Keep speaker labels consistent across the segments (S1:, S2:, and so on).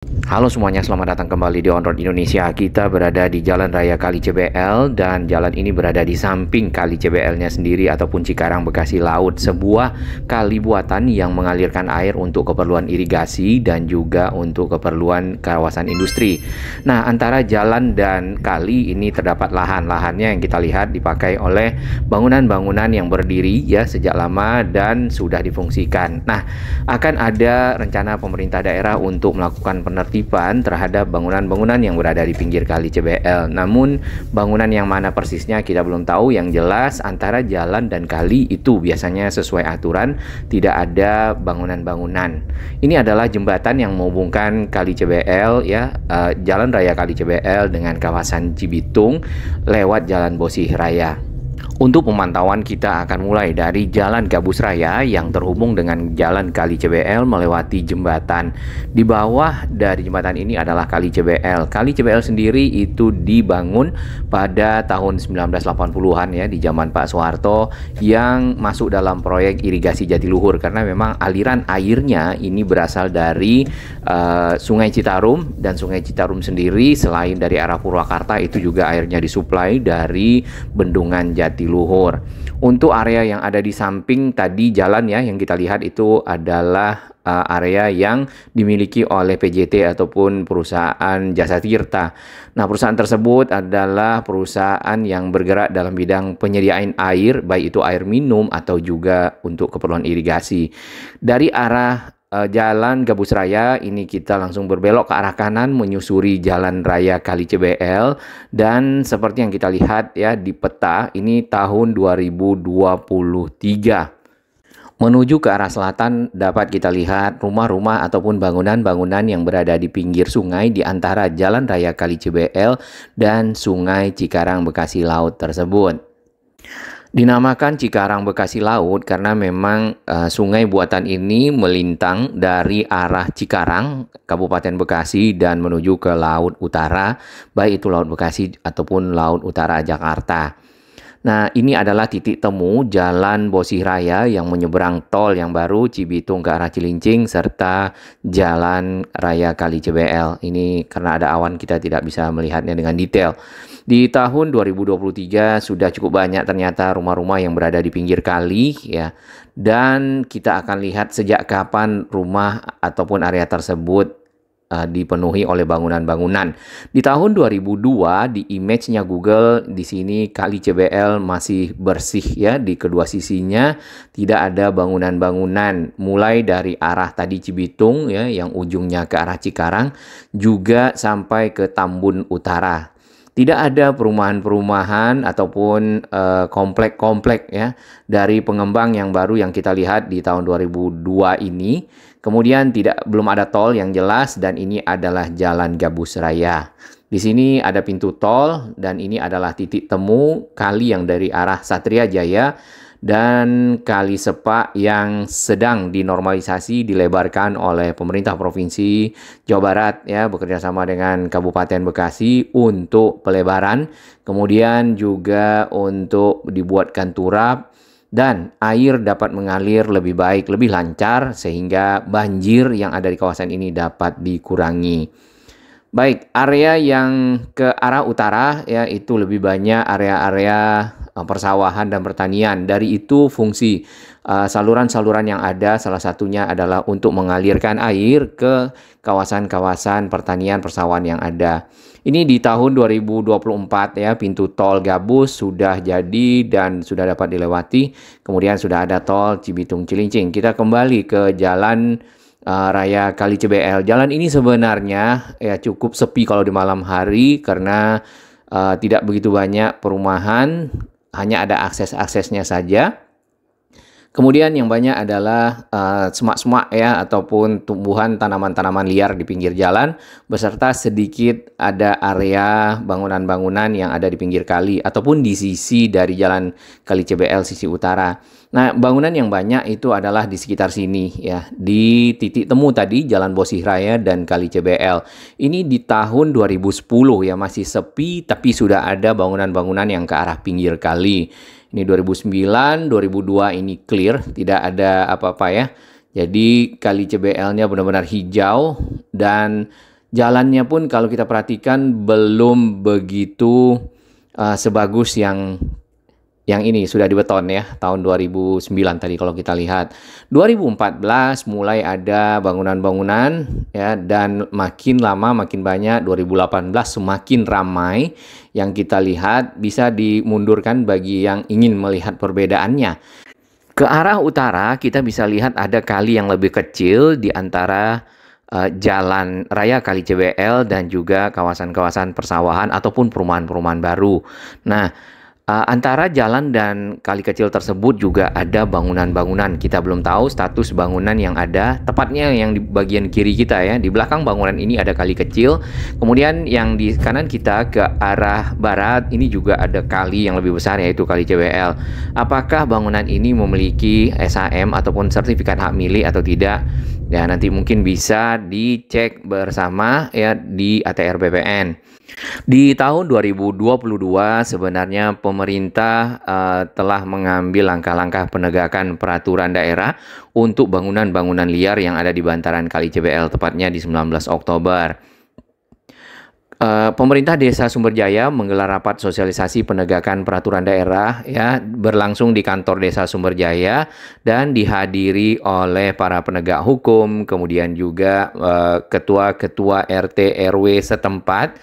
S1: Halo semuanya, selamat datang kembali di On Road Indonesia. Kita berada di Jalan Raya Kali CBL dan jalan ini berada di samping Kali CBL-nya sendiri ataupun Cikarang Bekasi Laut, sebuah kali buatan yang mengalirkan air untuk keperluan irigasi dan juga untuk keperluan kawasan industri. Nah, antara jalan dan kali ini terdapat lahan-lahannya yang kita lihat dipakai oleh bangunan-bangunan yang berdiri ya sejak lama dan sudah difungsikan. Nah, akan ada rencana pemerintah daerah untuk melakukan penertiban terhadap bangunan-bangunan yang berada di pinggir Kali CBL. Namun bangunan yang mana persisnya kita belum tahu. Yang jelas antara jalan dan kali itu biasanya sesuai aturan, tidak ada bangunan-bangunan. Ini adalah jembatan yang menghubungkan Kali CBL ya, Jalan Raya Kali CBL dengan kawasan Cibitung lewat Jalan Bosih Raya. Untuk pemantauan kita akan mulai dari Jalan Gabus Raya yang terhubung dengan Jalan Kali CBL melewati jembatan. Di bawah dari jembatan ini adalah Kali CBL. Kali CBL sendiri itu dibangun pada tahun 1980-an ya, di zaman Pak Soeharto, yang masuk dalam proyek irigasi Jatiluhur karena memang aliran airnya ini berasal dari Sungai Citarum, dan Sungai Citarum sendiri selain dari arah Purwakarta itu juga airnya disuplai dari bendungan Jatiluhur. Untuk area yang ada di samping tadi jalan ya yang kita lihat itu adalah area yang dimiliki oleh PJT ataupun perusahaan Jasa Tirta. Nah, perusahaan tersebut adalah perusahaan yang bergerak dalam bidang penyediaan air, baik itu air minum atau juga untuk keperluan irigasi. Dari arah Jalan Gabus Raya ini kita langsung berbelok ke arah kanan menyusuri Jalan Raya Kali CBL, dan seperti yang kita lihat ya di peta ini tahun 2023. Menuju ke arah selatan dapat kita lihat rumah-rumah ataupun bangunan-bangunan yang berada di pinggir sungai di antara Jalan Raya Kali CBL dan Sungai Cikarang Bekasi Laut tersebut. Dinamakan Cikarang Bekasi Laut karena memang sungai buatan ini melintang dari arah Cikarang, Kabupaten Bekasi, dan menuju ke Laut Utara, baik itu Laut Bekasi ataupun Laut Utara Jakarta. Nah, ini adalah titik temu Jalan Bosih Raya yang menyeberang tol yang baru Cibitung ke arah Cilincing serta Jalan Raya Kali CBL. Ini karena ada awan kita tidak bisa melihatnya dengan detail. Di tahun 2023 sudah cukup banyak ternyata rumah-rumah yang berada di pinggir kali ya. Dan kita akan lihat sejak kapan rumah ataupun area tersebut dipenuhi oleh bangunan-bangunan. Di tahun 2002 di image-nya Google di sini Kali CBL masih bersih ya, di kedua sisinya tidak ada bangunan-bangunan, mulai dari arah tadi Cibitung ya yang ujungnya ke arah Cikarang juga sampai ke Tambun Utara. Tidak ada perumahan-perumahan ataupun komplek-komplek ya dari pengembang yang baru yang kita lihat di tahun 2002 ini. Kemudian belum ada tol yang jelas, dan ini adalah Jalan Gabus Raya. Di sini ada pintu tol dan ini adalah titik temu kali yang dari arah Satria Jaya dan Kali Sepak yang sedang dinormalisasi dilebarkan oleh pemerintah Provinsi Jawa Barat ya, bekerja sama dengan Kabupaten Bekasi untuk pelebaran, kemudian juga untuk dibuatkan turap dan air dapat mengalir lebih baik, lebih lancar sehingga banjir yang ada di kawasan ini dapat dikurangi. Baik, area yang ke arah utara ya itu lebih banyak area-area persawahan dan pertanian. Dari itu fungsi saluran-saluran yang ada salah satunya adalah untuk mengalirkan air ke kawasan-kawasan pertanian persawahan yang ada. Ini di tahun 2024 ya, pintu tol Gabus sudah jadi dan sudah dapat dilewati. Kemudian sudah ada tol Cibitung Cilincing. Kita kembali ke Jalan Raya Kali CBL. Jalan ini sebenarnya ya cukup sepi kalau di malam hari karena tidak begitu banyak perumahan, hanya ada akses-aksesnya saja. Kemudian yang banyak adalah semak-semak ya ataupun tumbuhan tanaman-tanaman liar di pinggir jalan, beserta sedikit ada area bangunan-bangunan yang ada di pinggir kali ataupun di sisi dari Jalan Kali CBL sisi utara. Nah, bangunan yang banyak itu adalah di sekitar sini ya, di titik temu tadi Jalan Bosih Raya dan Kali CBL. Ini di tahun 2010 ya, masih sepi tapi sudah ada bangunan-bangunan yang ke arah pinggir kali. Ini 2009, 2002 ini clear, tidak ada apa-apa ya. Jadi Kali CBL-nya benar-benar hijau dan Jalannya pun kalau kita perhatikan belum begitu sebagus yang ini sudah dibeton ya, tahun 2009 tadi kalau kita lihat. 2014 mulai ada bangunan-bangunan ya, dan makin lama makin banyak. 2018 semakin ramai, yang kita lihat bisa dimundurkan bagi yang ingin melihat perbedaannya. Ke arah utara kita bisa lihat ada kali yang lebih kecil di antara Jalan Raya Kali Cbl dan juga kawasan-kawasan persawahan ataupun perumahan-perumahan baru. Nah, antara jalan dan kali kecil tersebut juga ada bangunan-bangunan. Kita belum tahu status bangunan yang ada, tepatnya yang di bagian kiri kita ya. Di belakang bangunan ini ada kali kecil. Kemudian yang di kanan kita ke arah barat ini juga ada kali yang lebih besar, yaitu Kali Cbl. Apakah bangunan ini memiliki SHM ataupun sertifikat hak milik atau tidak? Ya, nanti mungkin bisa dicek bersama ya di ATR BPN. Di tahun 2022 sebenarnya pemerintah telah mengambil langkah-langkah penegakan peraturan daerah untuk bangunan-bangunan liar yang ada di bantaran Kali Cbl, tepatnya di 19 Oktober. Pemerintah Desa Sumberjaya menggelar rapat sosialisasi penegakan peraturan daerah ya, berlangsung di kantor Desa Sumberjaya dan dihadiri oleh para penegak hukum, kemudian juga ketua-ketua RT RW setempat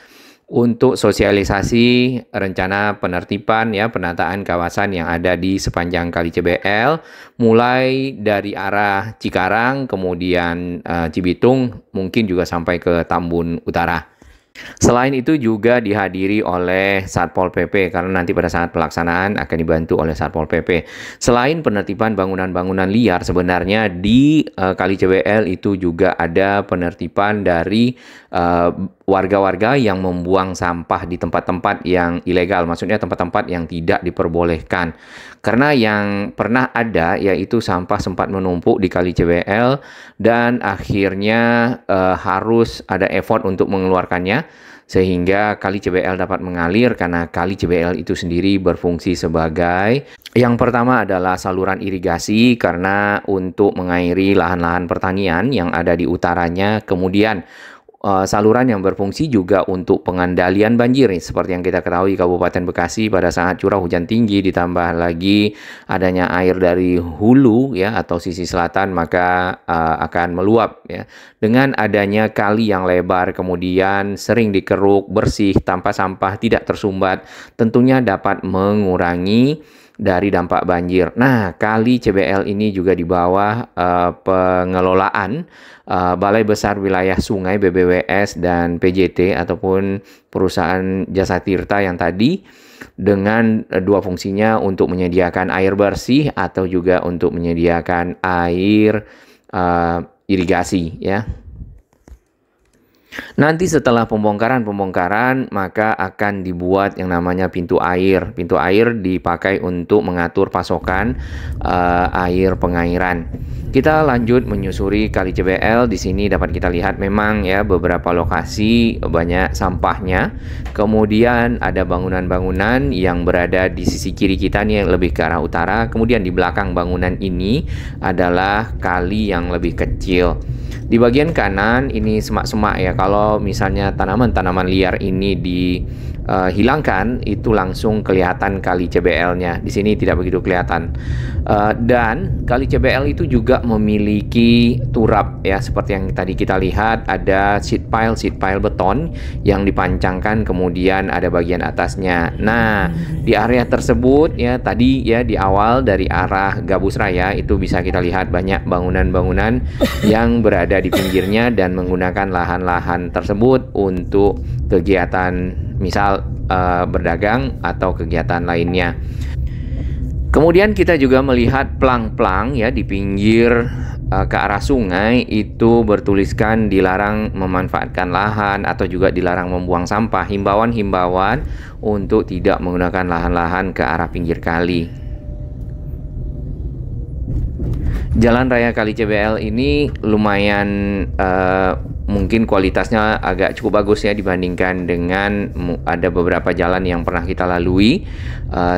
S1: untuk sosialisasi rencana penertiban ya, penataan kawasan yang ada di sepanjang Kali Cbl, mulai dari arah Cikarang, kemudian Cibitung, mungkin juga sampai ke Tambun Utara. Selain itu juga dihadiri oleh Satpol PP, karena nanti pada saat pelaksanaan akan dibantu oleh Satpol PP. Selain penertiban bangunan-bangunan liar, sebenarnya di Kali Cbl itu juga ada penertiban dari warga-warga yang membuang sampah di tempat-tempat yang ilegal, maksudnya tempat-tempat yang tidak diperbolehkan. Karena yang pernah ada yaitu sampah sempat menumpuk di Kali Cbl dan akhirnya harus ada effort untuk mengeluarkannya, sehingga Kali Cbl dapat mengalir karena Kali Cbl itu sendiri berfungsi sebagai yang pertama adalah saluran irigasi karena untuk mengairi lahan-lahan pertanian yang ada di utaranya, kemudian saluran yang berfungsi juga untuk pengendalian banjir. Seperti yang kita ketahui Kabupaten Bekasi pada saat curah hujan tinggi ditambah lagi adanya air dari hulu ya atau sisi selatan, maka akan meluap ya. Dengan adanya kali yang lebar kemudian sering dikeruk, bersih tanpa sampah, tidak tersumbat, tentunya dapat mengurangi dari dampak banjir. Nah, Kali Cbl ini juga di bawah pengelolaan Balai Besar Wilayah Sungai BBWS dan PJT ataupun perusahaan jasa tirta yang tadi, dengan dua fungsinya untuk menyediakan air bersih atau juga untuk menyediakan air irigasi ya. Nanti setelah pembongkaran maka akan dibuat yang namanya pintu air. Pintu air dipakai untuk mengatur pasokan air pengairan. Kita lanjut menyusuri Kali Cbl. Di sini dapat kita lihat memang ya beberapa lokasi banyak sampahnya. Kemudian ada bangunan-bangunan yang berada di sisi kiri kita nih yang lebih ke arah utara. Kemudian di belakang bangunan ini adalah kali yang lebih kecil. Di bagian kanan ini semak-semak ya. Kalau misalnya tanaman-tanaman liar ini dihilangkan, itu langsung kelihatan Kali Cbl-nya. Di sini tidak begitu kelihatan. Dan Kali Cbl itu juga memiliki turap ya, seperti yang tadi kita lihat ada sheet pile beton yang dipancangkan, kemudian ada bagian atasnya. Nah, di area tersebut ya tadi ya di awal dari arah Gabus Raya itu bisa kita lihat banyak bangunan-bangunan yang berada di pinggirnya dan menggunakan lahan-lahan tersebut untuk kegiatan misal berdagang atau kegiatan lainnya. Kemudian kita juga melihat plang-plang ya di pinggir ke arah sungai itu bertuliskan dilarang memanfaatkan lahan atau juga dilarang membuang sampah, himbauan-himbauan untuk tidak menggunakan lahan-lahan ke arah pinggir kali. Jalan Raya Kali Cbl ini lumayan mungkin kualitasnya agak cukup bagus ya dibandingkan dengan ada beberapa jalan yang pernah kita lalui.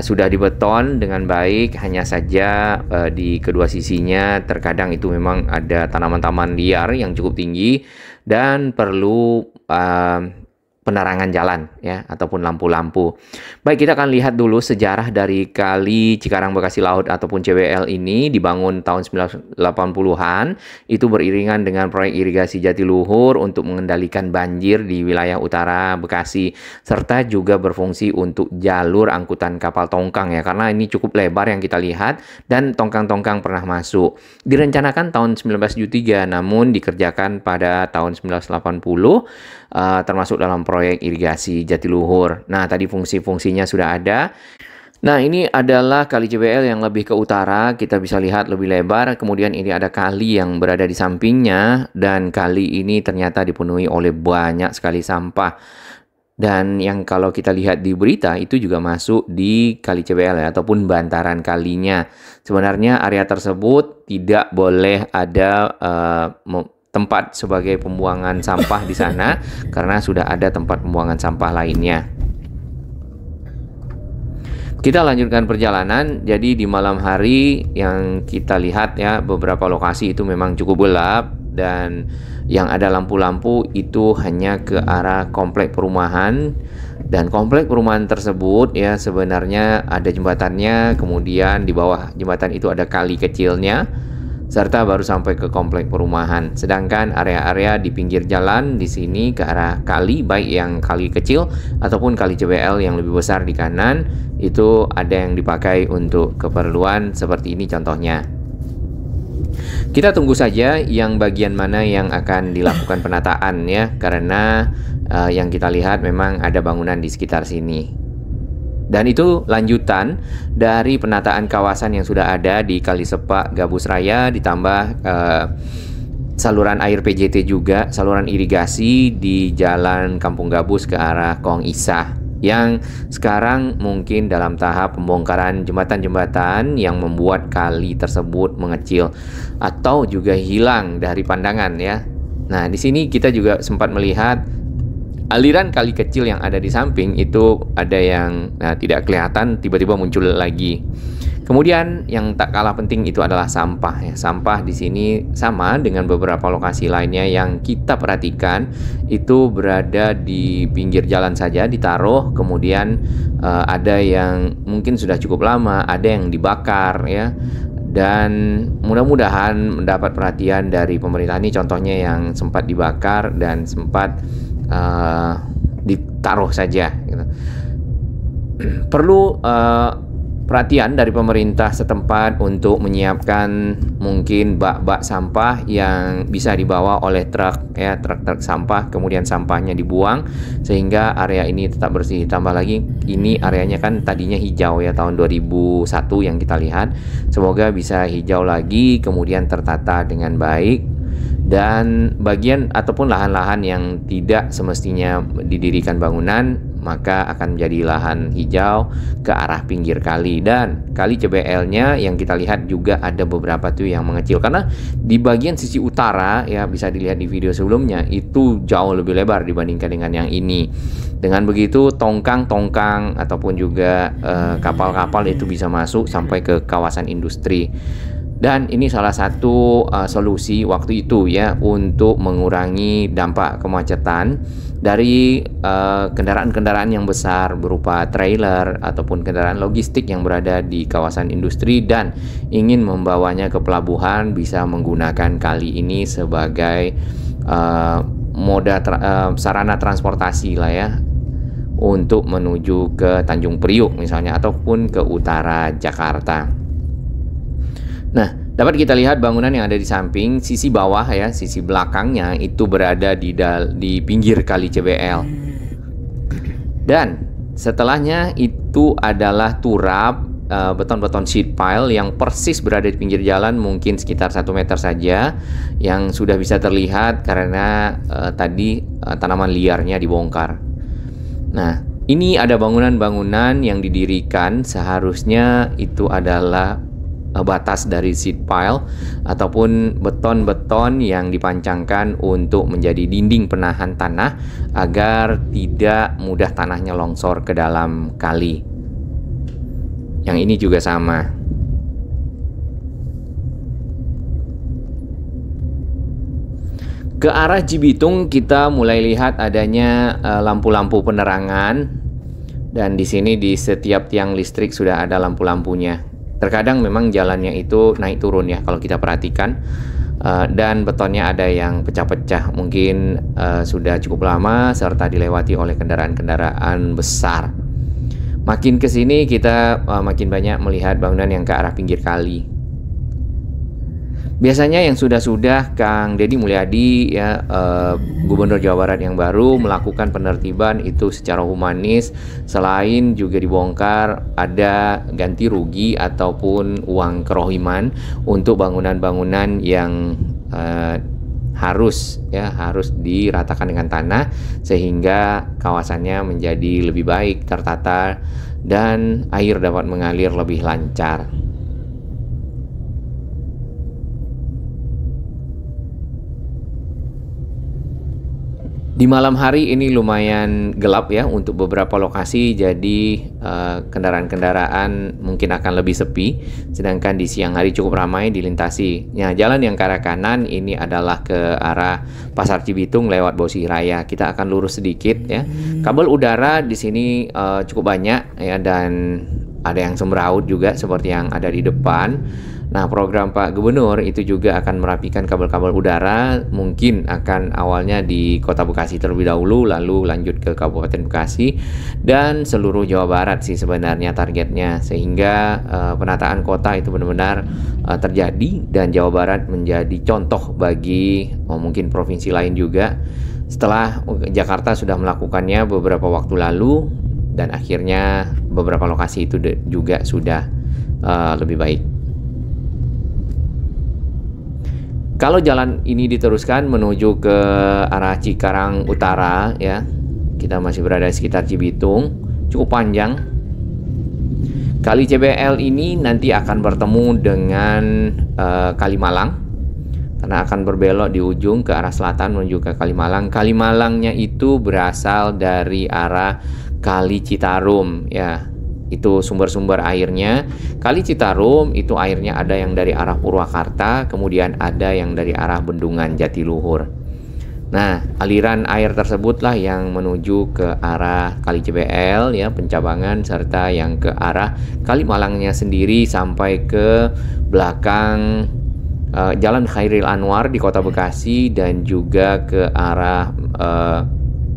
S1: Sudah dibeton dengan baik, hanya saja di kedua sisinya terkadang itu memang ada tanaman-tanaman liar yang cukup tinggi dan perlu penerangan jalan ya ataupun lampu-lampu. Baik, kita akan lihat dulu sejarah dari Kali Cikarang Bekasi Laut ataupun CBL ini dibangun tahun 1980-an. Itu beriringan dengan proyek irigasi Jatiluhur untuk mengendalikan banjir di wilayah utara Bekasi, serta juga berfungsi untuk jalur angkutan kapal tongkang ya, karena ini cukup lebar yang kita lihat dan tongkang-tongkang pernah masuk. Direncanakan tahun 1973 namun dikerjakan pada tahun 1980 termasuk dalam proyek irigasi Jatiluhur. Nah, tadi fungsi-fungsinya sudah ada. Nah, ini adalah Kali CBL yang lebih ke utara, kita bisa lihat lebih lebar. Kemudian ini ada kali yang berada di sampingnya, dan kali ini ternyata dipenuhi oleh banyak sekali sampah. Dan yang kalau kita lihat di berita itu juga masuk di Kali CBL ya, ataupun bantaran kalinya. Sebenarnya area tersebut tidak boleh ada tempat sebagai pembuangan sampah di sana karena sudah ada tempat pembuangan sampah lainnya. Kita lanjutkan perjalanan. Jadi di malam hari yang kita lihat ya, beberapa lokasi itu memang cukup gelap dan yang ada lampu-lampu itu hanya ke arah komplek perumahan, dan komplek perumahan tersebut ya sebenarnya ada jembatannya, kemudian di bawah jembatan itu ada kali kecilnya, serta baru sampai ke komplek perumahan. Sedangkan area-area di pinggir jalan di sini ke arah kali, baik yang kali kecil ataupun kali CBL yang lebih besar di kanan, itu ada yang dipakai untuk keperluan seperti ini contohnya. Kita tunggu saja yang bagian mana yang akan dilakukan penataan ya, karena yang kita lihat memang ada bangunan di sekitar sini. Dan itu lanjutan dari penataan kawasan yang sudah ada di Kali Sepak Gabus Raya, ditambah saluran air PJT juga, saluran irigasi di Jalan Kampung Gabus ke arah Kong Isah, yang sekarang mungkin dalam tahap pembongkaran jembatan-jembatan yang membuat kali tersebut mengecil atau juga hilang dari pandangan ya. Nah, di sini kita juga sempat melihat aliran kali kecil yang ada di samping itu ada yang tidak kelihatan, tiba-tiba muncul lagi. Kemudian yang tak kalah penting itu adalah sampah ya. Sampah di sini sama dengan beberapa lokasi lainnya yang kita perhatikan itu berada di pinggir jalan saja ditaruh, kemudian ada yang mungkin sudah cukup lama, ada yang dibakar ya. Dan mudah-mudahan mendapat perhatian dari pemerintah. Ini contohnya yang sempat dibakar dan sempat ditaruh saja gitu. Perlu perhatian dari pemerintah setempat untuk menyiapkan mungkin bak-bak sampah yang bisa dibawa oleh truk ya, truk-truk sampah, kemudian sampahnya dibuang sehingga area ini tetap bersih. Tambah lagi ini areanya kan tadinya hijau ya, tahun 2001 yang kita lihat, semoga bisa hijau lagi kemudian tertata dengan baik. Dan bagian ataupun lahan-lahan yang tidak semestinya didirikan bangunan maka akan menjadi lahan hijau ke arah pinggir kali. Dan kali CBL-nya yang kita lihat juga ada beberapa tuh yang mengecil, karena di bagian sisi utara ya, bisa dilihat di video sebelumnya, itu jauh lebih lebar dibandingkan dengan yang ini. Dengan begitu tongkang-tongkang ataupun juga kapal-kapal itu bisa masuk sampai ke kawasan industri. Dan ini salah satu solusi waktu itu ya untuk mengurangi dampak kemacetan dari kendaraan-kendaraan yang besar berupa trailer ataupun kendaraan logistik yang berada di kawasan industri dan ingin membawanya ke pelabuhan, bisa menggunakan kali ini sebagai sarana transportasi lah ya, untuk menuju ke Tanjung Priuk misalnya ataupun ke utara Jakarta. Nah, dapat kita lihat bangunan yang ada di samping, sisi bawah ya, sisi belakangnya itu berada di pinggir kali CBL. Dan setelahnya itu adalah turap beton-beton sheet pile yang persis berada di pinggir jalan, mungkin sekitar 1 meter saja, yang sudah bisa terlihat karena tadi tanaman liarnya dibongkar. Nah, ini ada bangunan-bangunan yang didirikan seharusnya itu adalah batas dari sheet pile ataupun beton-beton yang dipancangkan untuk menjadi dinding penahan tanah agar tidak mudah tanahnya longsor ke dalam kali. Yang ini juga sama. Ke arah Cibitung kita mulai lihat adanya lampu-lampu penerangan, dan di sini di setiap tiang listrik sudah ada lampu-lampunya. Terkadang memang jalannya itu naik turun ya kalau kita perhatikan, dan betonnya ada yang pecah-pecah, mungkin sudah cukup lama serta dilewati oleh kendaraan-kendaraan besar. Makin ke sini kita makin banyak melihat bangunan yang ke arah pinggir kali. Biasanya yang sudah Kang Deddy Mulyadi ya, Gubernur Jawa Barat yang baru melakukan penertiban itu secara humanis. Selain juga dibongkar ada ganti rugi ataupun uang kerohiman untuk bangunan-bangunan yang harus diratakan dengan tanah sehingga kawasannya menjadi lebih baik, tertata, dan air dapat mengalir lebih lancar. Di malam hari ini lumayan gelap ya untuk beberapa lokasi, jadi kendaraan-kendaraan mungkin akan lebih sepi, sedangkan di siang hari cukup ramai dilintasi. Nah, jalan yang ke arah kanan ini adalah ke arah Pasar Cibitung lewat Bosih Raya. Kita akan lurus sedikit ya. Kabel udara di sini cukup banyak ya, dan ada yang semraut juga seperti yang ada di depan. Nah, program Pak Gubernur itu juga akan merapikan kabel-kabel udara, mungkin akan awalnya di Kota Bekasi terlebih dahulu, lalu lanjut ke Kabupaten Bekasi, dan seluruh Jawa Barat sih sebenarnya targetnya, sehingga penataan kota itu benar-benar terjadi, dan Jawa Barat menjadi contoh bagi mungkin provinsi lain juga, setelah Jakarta sudah melakukannya beberapa waktu lalu, dan akhirnya beberapa lokasi itu juga sudah lebih baik. Kalau jalan ini diteruskan menuju ke arah Cikarang Utara ya, kita masih berada di sekitar Cibitung, cukup panjang. Kali CBL ini nanti akan bertemu dengan Kalimalang, karena akan berbelok di ujung ke arah selatan menuju ke Kalimalang. Kalimalangnya itu berasal dari arah Kali Citarum ya. Itu sumber-sumber airnya. Kali Citarum itu airnya ada yang dari arah Purwakarta, kemudian ada yang dari arah Bendungan Jatiluhur. Nah, aliran air tersebutlah yang menuju ke arah Kali CBL ya, Pencabangan, serta yang ke arah Kalimalangnya sendiri sampai ke belakang Jalan Khairil Anwar di Kota Bekasi, dan juga ke arah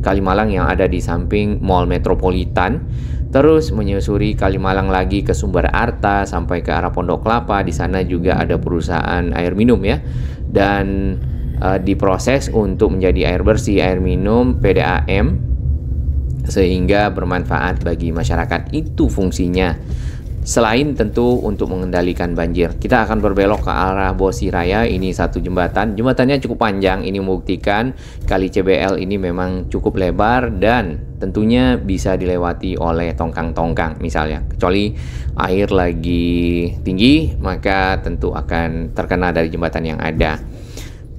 S1: Kalimalang yang ada di samping Mall Metropolitan. Terus menyusuri Kalimalang lagi ke Sumber Arta sampai ke arah Pondok Kelapa. Di sana juga ada perusahaan air minum ya, dan diproses untuk menjadi air bersih, air minum PDAM, sehingga bermanfaat bagi masyarakat. Itu fungsinya. Selain tentu untuk mengendalikan banjir, kita akan berbelok ke arah Bosih Raya. Ini satu jembatan, jembatannya cukup panjang. Ini membuktikan Kali CBL ini memang cukup lebar dan tentunya bisa dilewati oleh tongkang-tongkang misalnya. Kecuali air lagi tinggi, maka tentu akan terkena dari jembatan yang ada.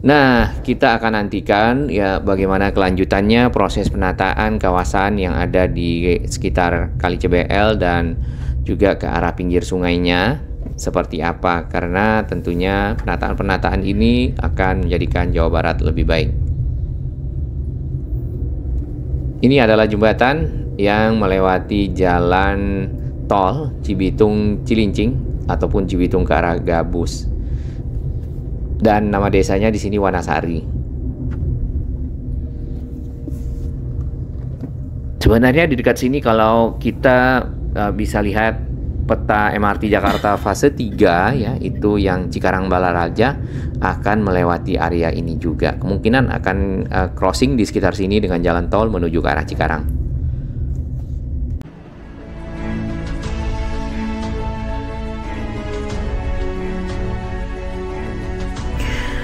S1: Nah, kita akan nantikan ya bagaimana kelanjutannya proses penataan kawasan yang ada di sekitar Kali CBL dan juga ke arah pinggir sungainya seperti apa, karena tentunya penataan-penataan ini akan menjadikan Jawa Barat lebih baik. Ini adalah jembatan yang melewati jalan tol Cibitung Cilincing ataupun Cibitung ke arah Gabus, dan nama desanya di sini Wanasari. Sebenarnya di dekat sini kalau kita bisa lihat peta MRT Jakarta fase 3 ya, itu yang Cikarang Balaraja akan melewati area ini juga. Kemungkinan akan crossing di sekitar sini dengan jalan tol menuju ke arah Cikarang.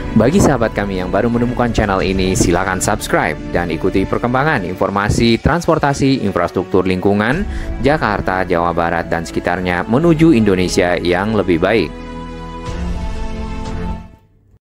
S1: Bagi sahabat kami yang baru menemukan channel ini, silakan subscribe dan ikuti perkembangan informasi transportasi infrastruktur lingkungan Jakarta, Jawa Barat, dan sekitarnya menuju Indonesia yang lebih baik.